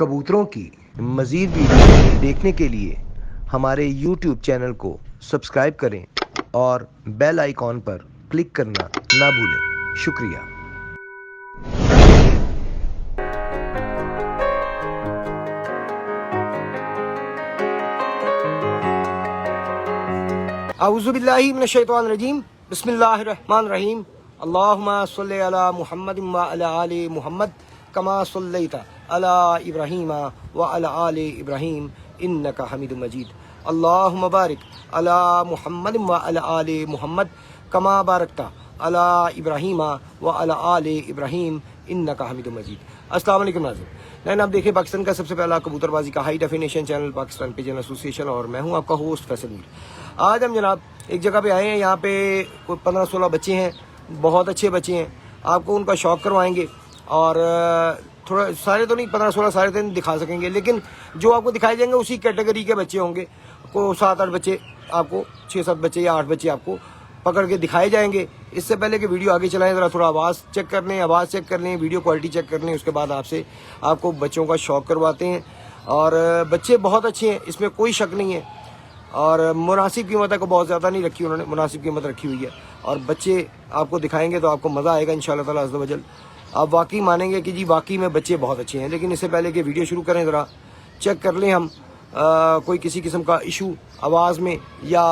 कबूतरों की मज़ीद वीडियो देखने के लिए हमारे YouTube चैनल को सब्सक्राइब करें और बेल आइकॉन पर क्लिक करना ना भूलें। शुक्रिया। औज़ुबिल्लाहि मिनश्शैतानिर्रजीम बिस्मिल्लाहिर्रहमानिर्रहीम अल्लाहुम्मा सल्लि अला मुहम्मद व अला आलि मुहम्मद कमा सल्लैता अला इब्राहीम व अला आलि इब्राहीम इन्नका हमीदुम मजीद अल्लाहुम्मा बारिक अला मुहम्मद व अला आलि मुहम्मद कमा बारकता अला इब्राहीम व अला आलि इब्राहीम इन्नका हमीदुम मजीद। अस्सलाम वालेकुम नाज़रीन, आप देखें पाकिस्तान का सबसे पहला कबूतरबाजी का high definition channel Pakistan pigeon association, और मैं हूं आपका होस्ट फैसल मीर। आज हम जनाब एक जगह पे आए हैं, यहाँ पे कोई 15-16 बच्चे हैं, बहुत अच्छे बच्चे हैं। आपको उनका शौक करवाएंगे और थोड़ा सारे तो नहीं, 15-16 सारे तो नहीं दिखा सकेंगे, लेकिन जो आपको दिखाए जाएंगे उसी कैटेगरी के बच्चे होंगे। को 7-8 बच्चे आपको, 6-7 बच्चे या 8 बच्चे आपको पकड़ के दिखाए जाएंगे। इससे पहले कि वीडियो आगे चलाएं, ज़रा थोड़ा आवाज़ चेक कर लें, आवाज़ चेक कर लें, वीडियो क्वालिटी चेक कर लें, उसके बाद आपको बच्चों का शौक करवाते हैं। और बच्चे बहुत अच्छे हैं, इसमें कोई शक नहीं है। और मुनासिब कीमत को बहुत ज़्यादा नहीं रखी उन्होंने, मुनासिब कीमत रखी हुई है। और बच्चे आपको दिखाएंगे तो आपको मज़ा आएगा इंशाअल्लाह ताला अज़्ज़ व जल। आप वाकई मानेंगे कि जी वाकई में बच्चे बहुत अच्छे हैं। लेकिन इससे पहले कि वीडियो शुरू करें, ज़रा चेक कर लें हम कोई किसी किस्म का इशू आवाज़ में या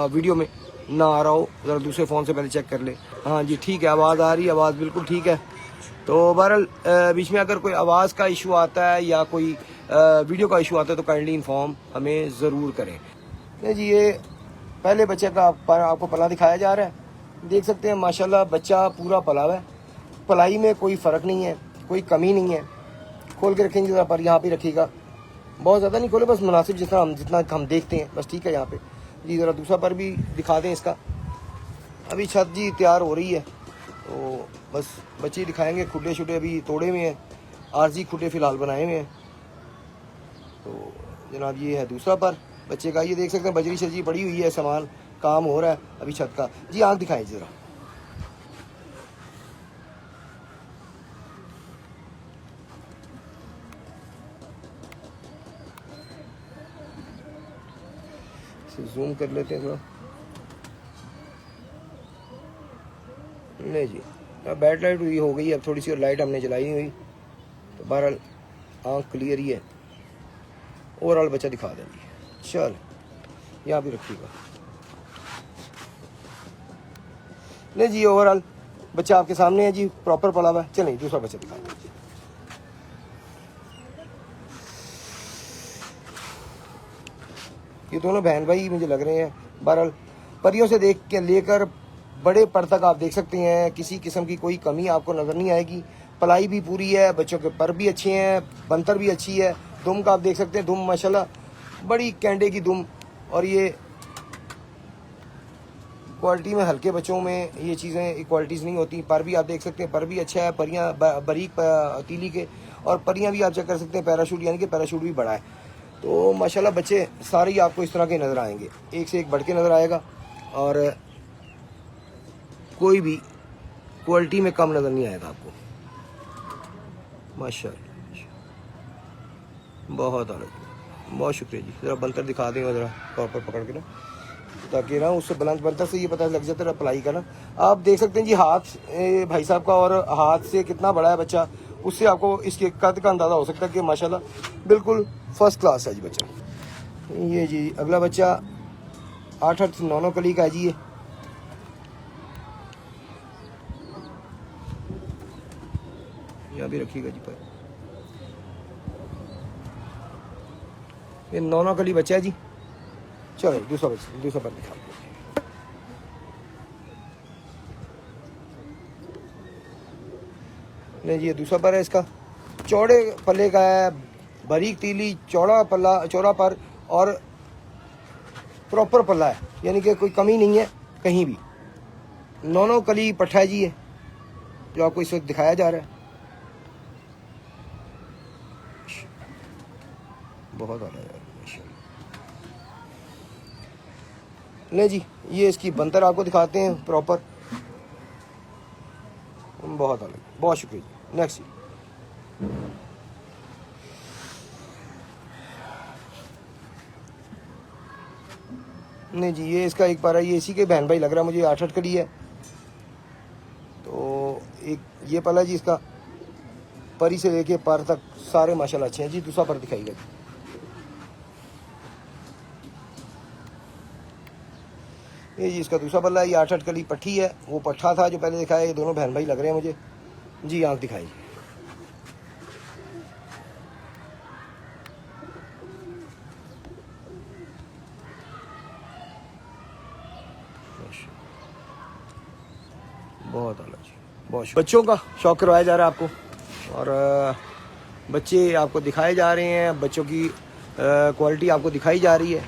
वीडियो में ना आ रहा हो। ज़रा दूसरे फ़ोन से पहले चेक कर ले। हाँ जी, ठीक है, आवाज़ आ रही है, आवाज़ बिल्कुल ठीक है। तो बहरहाल बीच में अगर कोई आवाज़ का इशू आता है या कोई वीडियो का इशू आता है तो काइंडली इन्फॉर्म हमें ज़रूर करें। नहीं जी, ये पहले बच्चे का आपको पला दिखाया जा रहा है। देख सकते हैं माशाल्लाह बच्चा पूरा पला हुआ है, पलाई में कोई फ़र्क नहीं है, कोई कमी नहीं है। खोल के रखेंगे ज़रा, पर यहाँ पे रखिएगा, बहुत ज़्यादा नहीं खोले, बस मुनासिब जितना हम देखते हैं बस, ठीक है। यहाँ पे जी ज़रा दूसरा पर भी दिखा दें इसका। अभी छत जी तैयार हो रही है तो बस बच्चे दिखाएंगे। खुडे शुडे अभी तोड़े हुए हैं, आरजी खुडे फ़िलहाल बनाए हुए हैं। तो जनाब ये है दूसरा पर बच्चे का। ये देख सकते हैं बजरी शजरी पड़ी हुई है, सामान काम हो रहा है अभी छत का। जी आँख दिखाएं ज़रा। जूम कर लेते हैं थोड़ा। नहीं जी, अब बैड लाइट हुई हो गई, अब थोड़ी सी और लाइट हमने जलाई हुई तो बहरहाल आँख क्लियर ही है। ओवरऑल बच्चा दिखा देंगे। चल यहाँ भी रखिएगा। नहीं जी, ओवरऑल बच्चा आपके सामने है जी, प्रॉपर पड़ा हुआ है। चलिए दूसरा बच्चा दिखा देंगे। ये दोनों बहन भाई मुझे लग रहे हैं। बहरहाल परियों से देख के लेकर बड़े पर तक आप देख सकते हैं, किसी किस्म की कोई कमी आपको नज़र नहीं आएगी। पलाई भी पूरी है, बच्चों के पर भी अच्छे हैं, बंतर भी अच्छी है। दुम का आप देख सकते हैं, दुम माशाल्लाह बड़ी कैंडे की दुम। और ये क्वालिटी में हल्के बच्चों में ये चीज़ें क्वालिटीज़ नहीं होती। पर भी आप देख सकते हैं, पर भी अच्छा है, परियाँ बारीक तीली के। और परियाँ भी आप चेक कर सकते हैं, पैराशूट यानी कि पैराशूट भी बड़ा है। तो माशाल्लाह बच्चे सारे ही आपको इस तरह के नज़र आएंगे, एक से एक बढ़ के नज़र आएगा। और कोई भी क्वालिटी में कम नज़र नहीं आएगा आपको। माशाल्लाह बहुत अलग, बहुत शुक्रिया जी। ज़रा बंतर दिखा देंगे ज़रा प्रॉपर पकड़ के ना, ताकि ना उससे बुलंद बंतर से ये पता लग जाता है पलाई का ना। आप देख सकते हैं जी हाथ भाई साहब का, और हाथ से कितना बड़ा है बच्चा, उससे आपको इसके कद का अंदाज़ा हो सकता है कि माशाल्लाह बिल्कुल फर्स्ट क्लास है जी बच्चा। ये जी अगला बच्चा 8-9 कली का है जी। यहाँ भी रखिएगा जी पर। ये 9 कली बच्चा है जी। चलो दूसरा बच्चा, दूसरा पर दिखा। नहीं जी, ये दूसरा पर है इसका, चौड़े पल्ले का है, बारीक तीली, चौड़ा पल्ला, चौड़ा पर और प्रॉपर पल्ला है, यानी कि कोई कमी नहीं है कहीं भी। 9 कली पट्ठा जी है जो आपको इस वक्त दिखाया जा रहा है। बहुत आला है। नहीं जी, ये इसकी बंतर आपको दिखाते हैं प्रॉपर। बहुत अलग, बहुत शुक्रिया जी। नेक्स्ट जी। नहीं जी, ये इसका एक पारा, ये इसी के बहन भाई लग रहा है मुझे, 8 कली है। तो एक ये पला जी, इसका परी से लेके पर तक सारे माशाल्लाह अच्छे हैं जी। दूसरा पर दिखाइएगा। ये जी इसका दूसरा पल्ला है, ये 8 कली पट्ठी है। वो पट्ठा था जो पहले दिखाया, ये दोनों बहन भाई लग रहे हैं मुझे जी। आंख दिखाई। बहुत आला जी, बहुत बच्चों का शौक करवाया जा रहा है आपको, और बच्चे आपको दिखाए जा रहे हैं। बच्चों की क्वालिटी आपको दिखाई जा रही है,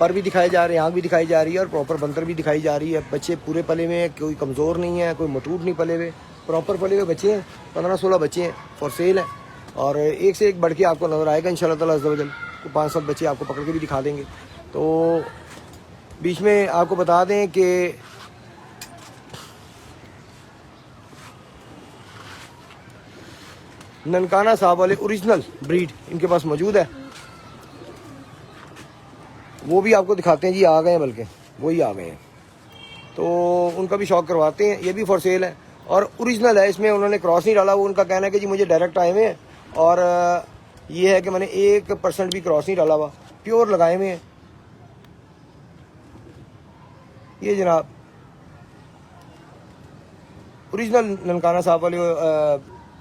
पर भी दिखाए जा रहे हैं, आँख भी दिखाई जा रही है, और प्रॉपर बंतर भी दिखाई जा रही है। बच्चे पूरे पले हुए हैं, कोई कमज़ोर नहीं है, कोई मटूट नहीं पले हुए, प्रॉपर पले हुए बच्चे हैं। 15-16 बच्चे हैं, फॉर सेल हैं, और एक से एक बढ़ के आपको नज़र आएगा इंशाल्लाह ताला अज़्ज़ा वजल। तो 5-7 बच्चे आपको पकड़ के भी दिखा देंगे। तो बीच में आपको बता दें कि ननकाना साहब वाले ओरिजिनल ब्रीड इनके पास मौजूद है, वो भी आपको दिखाते हैं जी। आ गए हैं, बल्कि वही आ गए हैं, तो उनका भी शौक करवाते हैं। ये भी फॉर सेल है और ओरिजिनल है, इसमें उन्होंने क्रॉस नहीं डाला। वो उनका कहना है कि जी मुझे डायरेक्ट आए हुए हैं, और ये है कि मैंने 1% भी क्रॉस नहीं डाला हुआ, प्योर लगाए हुए हैं। ये जनाब ओरिजिनल ननकाना साहब वाले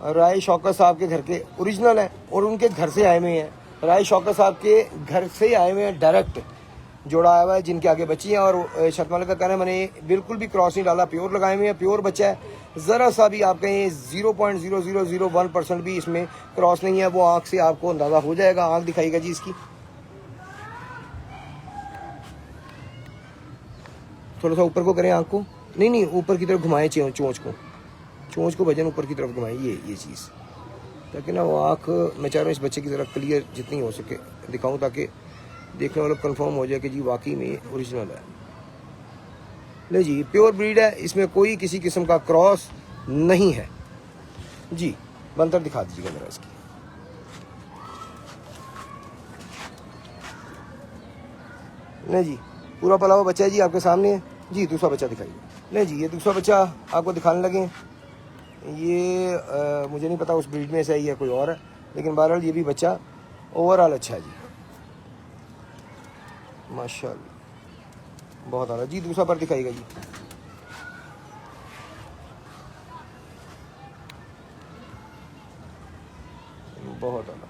राय शौकत साहब के घर के ओरिजिनल हैं, और उनके घर से आए हुए हैं। राय शौकत साहब के घर से आए हुए हैं, डायरेक्ट जोड़ा आया हुआ है, जिनके आगे बच्ची हैं। और शतमाल का कहना है मैंने बिल्कुल भी क्रॉस नहीं डाला, प्योर लगाए हुए हैं, प्योर बच्चा है। ज़रा सा भी आप कहें 0.0001% भी इसमें क्रॉस नहीं है, वो आँख से आपको अंदाज़ा हो जाएगा। आँख दिखाएगा जी इसकी, थोड़ा सा ऊपर को करें आँख को, नहीं ऊपर की तरफ घुमाएं चोंच को भजन ऊपर की तरफ घुमाएं, ये चीज़, ताकि ना वो आँख मैं चाह रहा हूँ इस बच्चे की ज़रा क्लियर जितनी हो सके दिखाऊं, ताकि देखने वालों को कंफर्म हो जाए कि जी वाकई में ओरिजिनल है। नहीं जी, प्योर ब्रीड है, इसमें कोई किसी किस्म का क्रॉस नहीं है जी। बंतर दिखा दीजिएगा मेरा इसकी। नहीं जी, पूरा पला हुआ बच्चा है जी, आपके सामने है जी। दूसरा बच्चा दिखाइए। नहीं जी, ये दूसरा बच्चा आपको दिखाने लगे। ये मुझे नहीं पता उस ब्रीड में से ही है कोई और है, लेकिन बहरहाल ये भी बच्चा ओवरऑल अच्छा है जी, माशाल्लाह, बहुत आला जी। दूसरा पर दिखाइएगा जी। बहुत आला।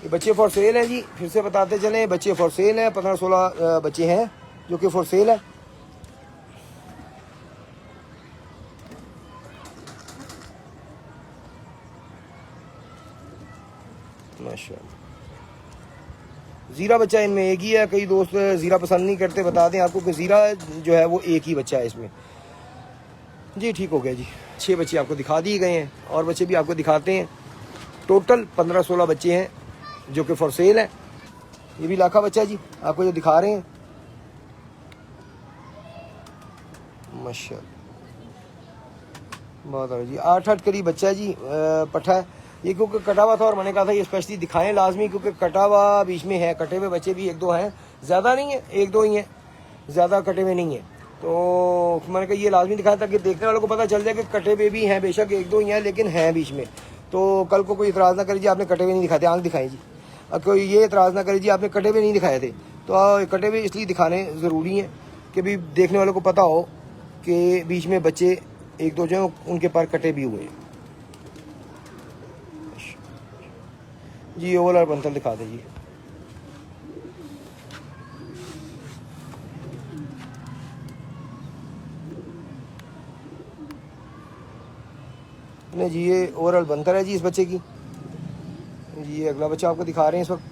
ये बच्चे फॉर सेल हैं जी, फिर से बताते चलें, बच्चे फॉर सेल हैं। 15-16 बच्चे हैं जो कि फॉर सेल है। माशाल्लाह, ज़ीरा बच्चा इनमें एक ही है। कई दोस्त ज़ीरा पसंद नहीं करते, बता दें आपको कि ज़ीरा जो है वो एक ही बच्चा है इसमें जी। ठीक हो गया जी, 6 बच्चे आपको दिखा दिए गए हैं, और बच्चे भी आपको दिखाते हैं। टोटल 15-16 बच्चे हैं जो कि फॉर सेल है। ये भी लाखा बच्चा है जी, आपको जो दिखा रहे हैं, माशाल्लाह, बहुत जी। 8 करीब बच्चा है जी, पट्ठा है ये, क्योंकि कटा हुआ था और मैंने कहा था ये स्पेशली दिखाएं लाजमी, क्योंकि कटा हुआ बीच में है। कटे हुए बच्चे भी 1-2 हैं, ज़्यादा नहीं है, 1-2 ही हैं, ज़्यादा कटे हुए नहीं है। तो मैंने कहा ये लाजमी दिखाया ताकि देखने वालों को पता चल जाए कि कटे हुए भी हैं, बेशक 1-2 ही हैं, लेकिन हैं बीच में। तो कल को कोई इतराज़ ना करे जी आपने कटे हुए नहीं दिखाते, आँख दिखाई जी। अब कोई ये इतराज़ ना करे जी आपने कटे हुए नहीं दिखाए थे। तो कटे हुए इसलिए दिखाने ज़रूरी हैं कि भी देखने वालों को पता हो कि बीच में बच्चे 1-2 जो उनके पर कटे भी हुए हैं जी। ओवल और बंतर दिखा दे जी। नहीं जी, ये ओवरऑल बंतर है जी इस बच्चे की जी। ये अगला बच्चा आपको दिखा रहे हैं इस वक्त,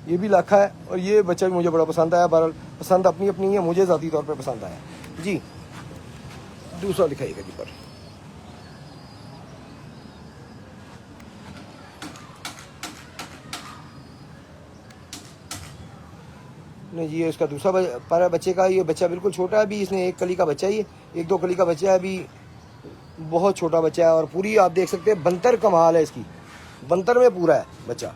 ये भी लाखा है, और ये बच्चा भी मुझे बड़ा पसंद आया। बहरहाल पसंद अपनी अपनी है, मुझे ज़ाती तौर पर पसंद आया जी। दूसरा दिखाइएगा जी पर। नहीं जी, ये इसका दूसरा पर बच्चे का, ये बच्चा बिल्कुल छोटा है अभी, इसने 1 कली का बच्चा ही है, 1-2 कली का बच्चा है अभी, बहुत छोटा बच्चा है। और पूरी आप देख सकते हैं बंतर कमाल है इसकी, बंतर में पूरा है बच्चा।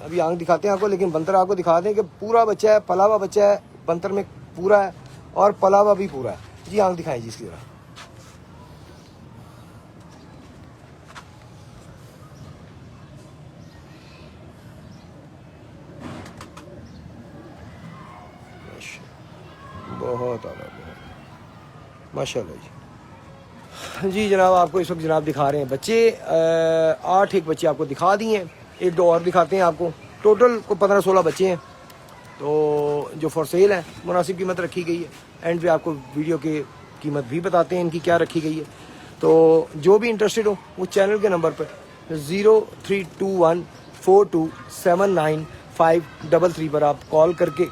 अभी आंख दिखाते हैं आपको, लेकिन बंतर आपको दिखा दें कि पूरा बच्चा है, पला हुआ बच्चा है, बंतर में पूरा है और पला हुआ भी पूरा है जी। आंख दिखाएं जी इसकी तरह। बहुत आला, माशाल्लाह जी। जी जनाब, आपको इस वक्त जनाब दिखा रहे हैं बच्चे, 8 एक बच्चे आपको दिखा दिए हैं, 1-2 और दिखाते हैं आपको। टोटल को 15-16 बच्चे हैं, तो जो फॉर सेल है मुनासिब कीमत रखी गई है। एंड पे आपको वीडियो की कीमत भी बताते हैं इनकी क्या रखी गई है। तो जो भी इंटरेस्टेड हो वो चैनल के नंबर पर 0321427953 पर आप कॉल करके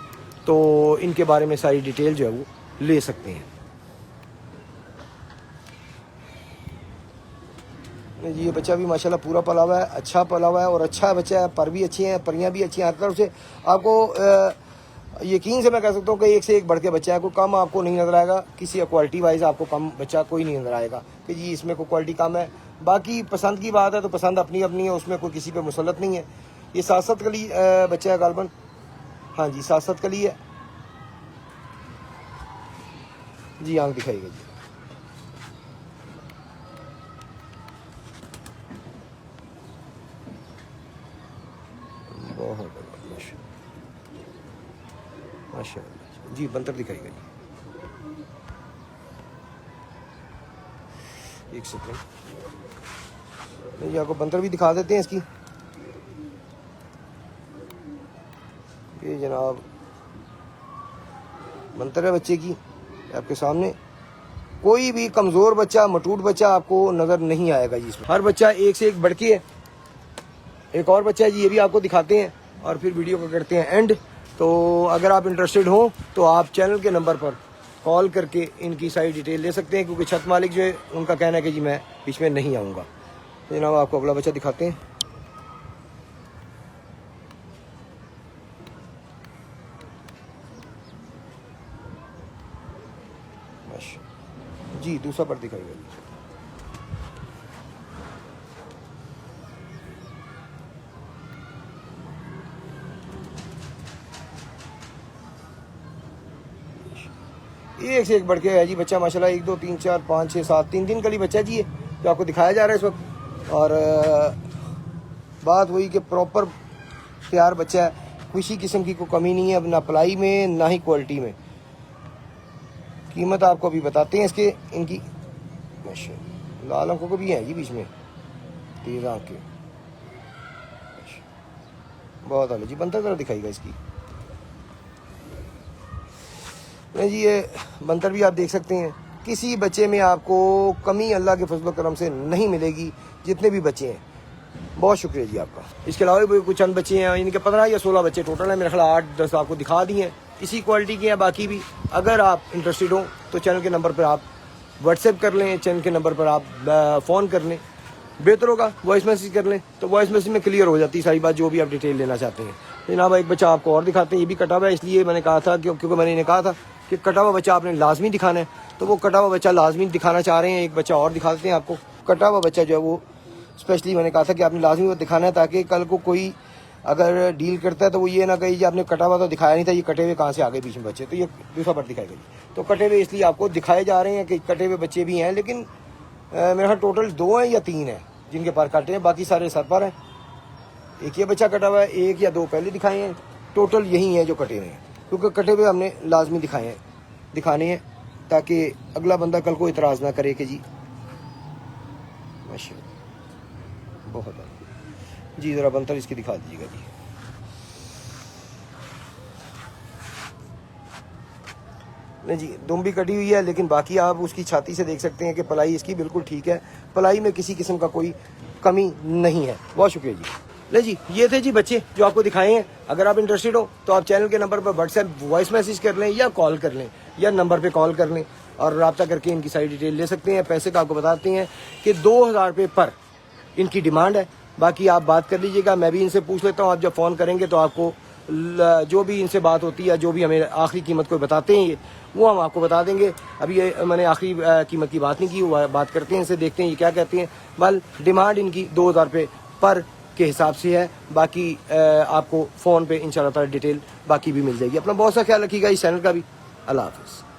तो इनके बारे में सारी डिटेल जो है वो ले सकते हैं जी। ये बच्चा भी माशाल्लाह पूरा पला हुआ है, अच्छा पला हुआ है और अच्छा बच्चा है। पर भी अच्छी हैं, परियां भी अच्छी हैं। हर तरफ से आपको यकीन से मैं कह सकता हूँ कि एक से एक बढ़ के बच्चा है। कोई कम आपको नहीं नज़र आएगा, किसी क्वालिटी वाइज आपको कम बच्चा कोई नहीं नज़र आएगा कि जी इसमें कोई क्वालिटी कम है। बाकी पसंद की बात है तो पसंद अपनी अपनी है, उसमें कोई किसी पे मुसलत नहीं है। ये 7-7 कली बच्चा है गालबन, हाँ जी 7-7 कली है जी। आंख दिखाइएगा जी। बहुत माशाल्लाह जी। बंतर दिखाइएगा जी। एक सेकंड जी, आपको बंतर भी दिखा देते हैं इसकी। ये जनाब बंतर है बच्चे की आपके सामने। कोई भी कमज़ोर बच्चा, मटूट बच्चा आपको नज़र नहीं आएगा जी इसमें। हर बच्चा एक से एक बढ़ के है। एक और बच्चा है जी, ये भी आपको दिखाते हैं और फिर वीडियो को करते हैं एंड। तो अगर आप इंटरेस्टेड हो तो आप चैनल के नंबर पर कॉल करके इनकी सारी डिटेल ले सकते हैं, क्योंकि छत मालिक जो है उनका कहना है कि जी मैं बीच में नहीं आऊँगा। तो जनाब आपको अगला बच्चा दिखाते हैं। जी दूसरा पर दिखाइएगा जी। एक से एक बढ़ के है जी बच्चा माशाल्लाह। 1 2 3 4 5 6 7 3 दिन का ही बच्चा जी है जो आपको दिखाया जा रहा है इस वक्त। और बात वही कि प्रॉपर तैयार बच्चा है, किसी किस्म की कोई कमी नहीं है, अब ना पलाई में ना ही क्वालिटी में। कीमत आपको अभी बताते हैं इसके इनकी। माशाल्लाह लाल आंखों को भी है जी बीच में, तेज आंख के, बहुत आला जी। बंतर तरह दिखाइएगा इसकी। नहीं जी, ये बंतर भी आप देख सकते हैं। किसी बच्चे में आपको कमी अल्लाह के फजल करम से नहीं मिलेगी, जितने भी बच्चे हैं। बहुत शुक्रिया जी आपका। इसके अलावा भी कुछ चंद बच्चे हैं, इनके 15 या 16 बच्चे टोटल है मेरे ख्याल। 8-10 आपको दिखा दिए हैं, इसी क्वालिटी के हैं बाकी भी। अगर आप इंटरेस्टेड हो तो चैनल के नंबर पर आप व्हाट्सएप कर लें, चैनल के नंबर पर आप फ़ोन कर लें। बेहतर होगा वॉइस मैसेज कर लें, तो वॉइस मैसेज में क्लियर हो जाती है सारी बात, जो भी आप डिटेल लेना चाहते हैं। जनाब एक बच्चा आपको और दिखाते हैं, ये भी कटा हुआ है, इसलिए मैंने कहा था क्योंकि मैंने इन्हें कहा था कि कटा हुआ बच्चा आपने लाजमी दिखाना है, तो वो कटा हुआ बच्चा लाजमी दिखाना चाह रहे हैं। एक बच्चा और दिखा देते हैं आपको। कटा हुआ बच्चा जो है वो स्पेशली मैंने कहा था कि आपने लाजमी वो दिखाना है, ताकि कल को कोई अगर डील करता है तो वो ये ना कही कि आपने कटा हुआ तो दिखाया नहीं था, ये कटे हुए कहाँ से आ गए बीच में बच्चे। तो ये दूसरा पर दिखाएगा जी। तो कटे हुए इसलिए आपको दिखाए जा रहे हैं कि कटे हुए बच्चे भी हैं, लेकिन मेरे ख्याल टोटल 2 हैं या 3 हैं जिनके पर काटे हैं, बाकी सारे सर पर हैं। एक ये बच्चा कटा हुआ है, 1 या 2 पहले दिखाए हैं, टोटल यही हैं जो कटे हुए हैं। क्योंकि कटे हुए हमने लाजमी दिखाने हैं ताकि अगला बंदा कल को इतराज़ ना करे कि जी माशाल्लाह बहुत जी। ज़रा बंतर इसकी दिखा दीजिएगा जी। नहीं जी, दुम भी कटी हुई है, लेकिन बाकी आप उसकी छाती से देख सकते हैं कि पलाई इसकी बिल्कुल ठीक है। पलाई में किसी किस्म का कोई कमी नहीं है। बहुत शुक्रिया जी। ले जी, ये थे जी बच्चे जो आपको दिखाए हैं। अगर आप इंटरेस्टेड हो तो आप चैनल के नंबर पर व्हाट्सएप वॉइस मैसेज कर लें या कॉल कर लें, या नंबर पे कॉल कर लें और रब्ता करके इनकी सारी डिटेल ले सकते हैं। पैसे का आपको बताते हैं कि 2000 रुपये पर इनकी डिमांड है। बाकी आप बात कर लीजिएगा, मैं भी इनसे पूछ लेता हूँ। आप जब फ़ोन करेंगे तो आपको जो भी इनसे बात होती है, जो भी हमें आखिरी कीमत को बताते हैं ये, वो हम आपको बता देंगे। अभी ये मैंने आखिरी कीमत की बात नहीं की, वो बात करते हैं इनसे, देखते हैं ये क्या कहते हैं। बल डिमांड इनकी 2000 रुपये पर के हिसाब से है। बाकी आपको फ़ोन पे इंशाल्लाह ताला डिटेल बाकी भी मिल जाएगी। अपना बहुत सा ख्याल रखिएगा, इस चैनल का भी। अल्लाह हाफ़िज़।